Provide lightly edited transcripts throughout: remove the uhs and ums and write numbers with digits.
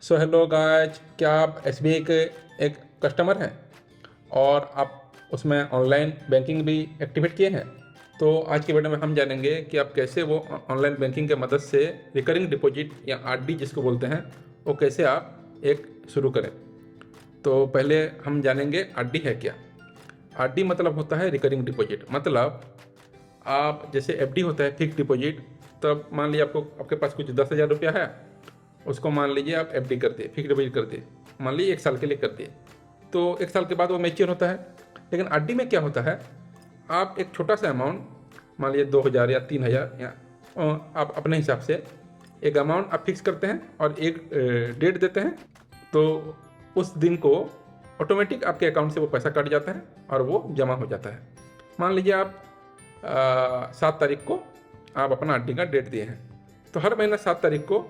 So hello guys, क्या आप SBI के एक कस्टमर हैं और आप उसमें ऑनलाइन बैंकिंग भी एक्टिवेट किए हैं? तो आज की वीडियो में हम जानेंगे कि आप कैसे वो ऑनलाइन बैंकिंग के मदद से रिकरिंग डिपॉजिट या आरडी जिसको बोलते हैं वो कैसे आप एक शुरू करें। तो पहले हम जानेंगे आरडी है क्या। आरडी मतलब होता है रिकरिंग डिपॉजिट। मतलब आप जैसे एफडी होता है फिक्स डिपॉजिट, तब मान लीजिए आपको आपके पास कुछ 10,000 रुपया है, उसको मान लीजिए आप एफडी कर दिए, फिक्स डिपॉजिट कर दिए, मान लीजिए 1 साल के लिए कर दिए, तो 1 साल के बाद वो मैच्योर होता है। लेकिन आरडी में क्या होता है, आप एक छोटा सा अमाउंट मान लीजिए 2,000 या 3,000 या आप अपने हिसाब से एक अमाउंट आप फिक्स करते हैं और एक डेट देते हैं, तो उस दिन को ऑटोमेटिक आपके अकाउंट से वो पैसा कट जाता है और वो जमा हो जाता है। मान लीजिए आप 7 तारीख को आप अपना आरडी का डेट दिए हैं, तो हर महीना 7 तारीख को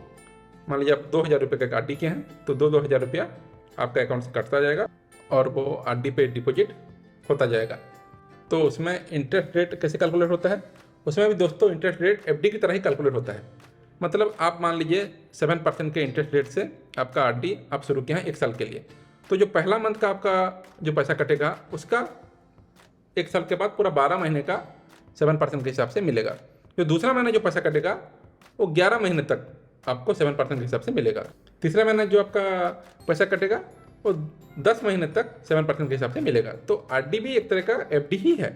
मान लीजिए आप 2,000 रुपये का आरडी किए हैं, तो 2,000 रुपया आपका अकाउंट से कटता जाएगा और वो आरडी पे डिपॉजिट होता जाएगा। तो उसमें इंटरेस्ट रेट कैसे कैलकुलेट होता है? उसमें भी दोस्तों इंटरेस्ट रेट एफडी की तरह ही कैलकुलेट होता है। मतलब आप मान लीजिए 7% के इंटरेस्ट रेट से आपका आरडी आप शुरू किया है 1 साल के लिए, तो जो पहला मंथ का आपका जो पैसा कटेगा उसका 1 साल के बाद पूरा 12 महीने का 7% के हिसाब से मिलेगा। जो दूसरा महीना जो पैसा कटेगा वो 11 महीने तक आपको 7% के हिसाब से मिलेगा। तीसरा महीना जो आपका पैसा कटेगा वो 10 महीने तक 7% के हिसाब से मिलेगा। तो आरडी भी एक तरह का एफडी ही है।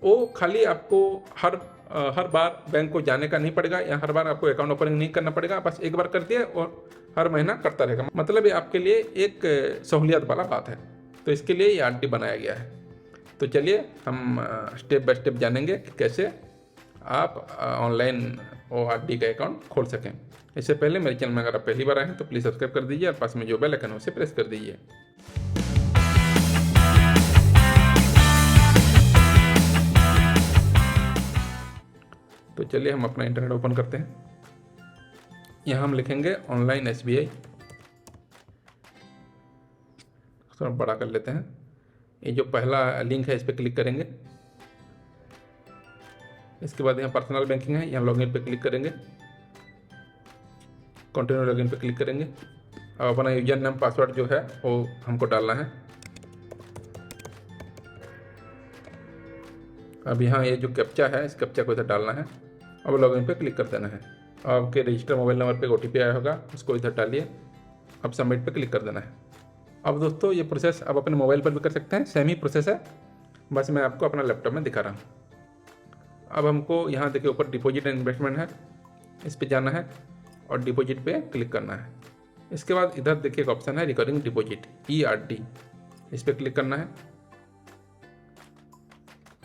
वो खाली आपको हर बार बैंक को जाने का नहीं पड़ेगा या हर बार आपको अकाउंट ओपनिंग नहीं करना पड़ेगा, बस एक बार कर दिया और हर महीना करता रहेगा। मतलब ये आपके लिए एक सहूलियत वाला बात है, तो इसके लिए ये आरडी बनाया गया है। तो चलिए हम स्टेप बाय स्टेप जानेंगे कि कैसे आप ऑनलाइन वो आरडी का अकाउंट खोल सकें। इससे पहले मेरे चैनल में अगर आप पहली बार आए हैं तो प्लीज़ सब्सक्राइब कर दीजिए और पास में जो बेल आइकन है उसे प्रेस कर दीजिए। तो चलिए हम अपना इंटरनेट ओपन करते हैं। यहाँ हम लिखेंगे ऑनलाइन एसबीआई, थोड़ा बड़ा कर लेते हैं। ये जो पहला लिंक है इस पर क्लिक करेंगे। इसके बाद यहाँ पर्सनल बैंकिंग है, यहाँ लॉगिन पे क्लिक करेंगे, कंटिन्यू लॉगिन पे क्लिक करेंगे। अब अपना यूजर नेम पासवर्ड जो है वो हमको डालना है। अब यहाँ ये जो कैप्चा है इस कैप्चा को इधर डालना है। अब लॉगिन पे क्लिक कर देना है। आपके रजिस्टर मोबाइल नंबर पे ओटीपी आया होगा, उसको इधर डालिए। अब सबमिट पे क्लिक कर देना है। अब दोस्तों ये प्रोसेस आप अपने मोबाइल पर भी कर सकते हैं, सेम ही प्रोसेस है, बस मैं आपको अपना लैपटॉप में दिखा रहा हूँ। अब हमको यहाँ देखिए ऊपर डिपॉजिट एंड इन्वेस्टमेंट है, इस पर जाना है और डिपॉजिट पे क्लिक करना है। इसके बाद इधर देखिए एक ऑप्शन है रिकरिंग डिपॉजिट ERD, इस पर क्लिक करना है।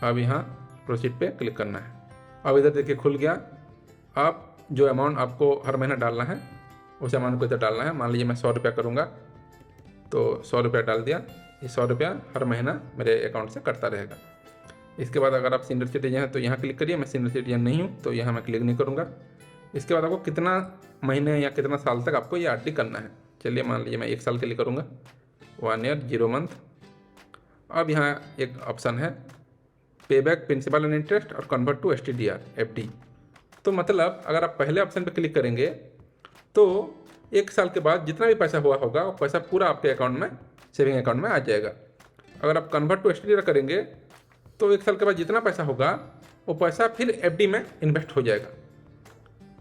अब यहाँ प्रोसीड पे क्लिक करना है। अब इधर देखिए खुल गया। आप जो अमाउंट आपको हर महीना डालना है उस अमाउंट को इधर डालना है। मान लीजिए मैं 100 रुपया करूँगा तो 100 रुपया डाल दिया। ये 100 रुपया हर महीना मेरे अकाउंट से कटता रहेगा। इसके बाद अगर आप सीनियर सिटीजन हैं तो यहाँ क्लिक करिए। मैं सीनियर सिटीजन नहीं हूँ तो यहाँ मैं क्लिक नहीं करूँगा। इसके बाद आपको कितना महीने या कितना साल तक आपको ये आरडी करना है। चलिए मान लीजिए मैं 1 साल के लिए करूँगा, 1 ईयर 0 मंथ। अब यहाँ एक ऑप्शन है पे बैक प्रिंसिपल एंड इंटरेस्ट और कन्वर्ट टू STDR FD। तो मतलब अगर आप पहले ऑप्शन पर क्लिक करेंगे तो 1 साल के बाद जितना भी पैसा हुआ होगा वो पैसा पूरा आपके अकाउंट में सेविंग अकाउंट में आ जाएगा। अगर आप कन्वर्ट टू STDR करेंगे तो 1 साल के बाद जितना पैसा होगा वो पैसा फिर FD में इन्वेस्ट हो जाएगा।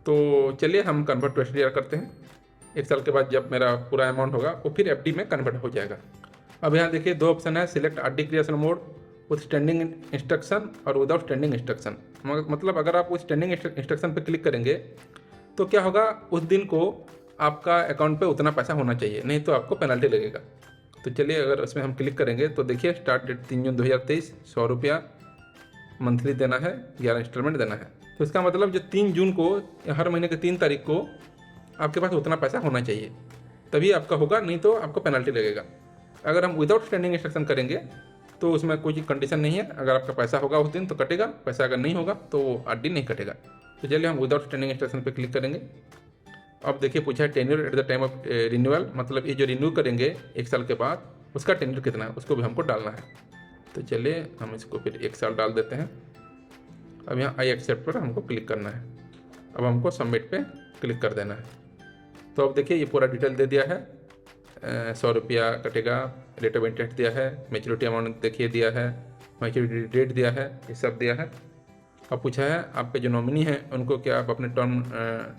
तो चलिए हम कन्वर्ट टू STDR करते हैं। 1 साल के बाद जब मेरा पूरा अमाउंट होगा वो फिर FD में कन्वर्ट हो जाएगा। अब यहाँ देखिए 2 ऑप्शन है, select RD creation mode with standing instruction और विदाउट स्टैंडिंग इंस्ट्रक्शन। मतलब अगर आप उस स्टैंडिंग इंस्ट्रक्शन पर क्लिक करेंगे तो क्या होगा, उस दिन को आपका अकाउंट पे उतना पैसा होना चाहिए, नहीं तो आपको पेनल्टी लगेगा। तो चलिए अगर उसमें हम क्लिक करेंगे तो देखिए स्टार्ट डेट 3 जून 2023, 100 रुपया मंथली देना है, 11 इंस्टॉलमेंट देना है। तो इसका मतलब जो 3 जून को हर महीने के 3 तारीख को आपके पास उतना पैसा होना चाहिए, तभी आपका होगा, नहीं तो आपको पेनल्टी लगेगा। अगर हम विदाउट स्टैंडिंग इंस्ट्रक्शन करेंगे तो उसमें कोई कंडीशन नहीं है। अगर आपका पैसा होगा उस दिन तो कटेगा, पैसा अगर नहीं होगा तो वो आरडी नहीं कटेगा। तो चलिए हम विदाउट स्टैंडिंग इंस्ट्रक्शन पर क्लिक करेंगे। अब देखिए पूछा है tenure at the time of renewal, मतलब ये जो रिन्यू करेंगे 1 साल के बाद उसका टेन्योर कितना है उसको भी हमको डालना है। तो चलिए हम इसको फिर 1 साल डाल देते हैं। अब यहाँ आई एक्सेप्ट पर हमको क्लिक करना है। अब हमको सबमिट पे क्लिक कर देना है। तो अब देखिए ये पूरा डिटेल दे दिया है, 100 रुपया कटेगा, रेट ऑफ इंटरेस्ट दिया है, मेच्योरिटी अमाउंट देखिए दिया है, मेच्योरिटी डेट दिया है, ये सब दिया है। अब पूछा है आपके जो नॉमिनी हैं उनको क्या आप अपने टर्म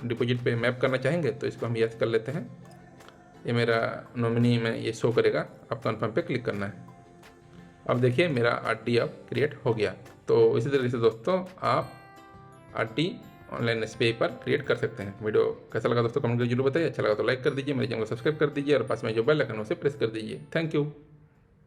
डिपॉजिट पे मैप करना चाहेंगे, तो इसको हम यस कर लेते हैं। ये मेरा नॉमिनी में ये शो करेगा, आप कन्फर्म पे क्लिक करना है। अब देखिए मेरा आरडी अब क्रिएट हो गया। तो इसी तरीके से दोस्तों आप आरडी ऑनलाइन एसबीआई पर क्रिएट कर सकते हैं। वीडियो कैसा लगा दोस्तों कमेंट करके जरूर बताइए। अच्छा लगा तो लाइक कर दीजिए, मेरे चैनल को सब्सक्राइब कर दीजिए और पास में जो बेल आइकन है उसे प्रेस कर दीजिए। Thank you.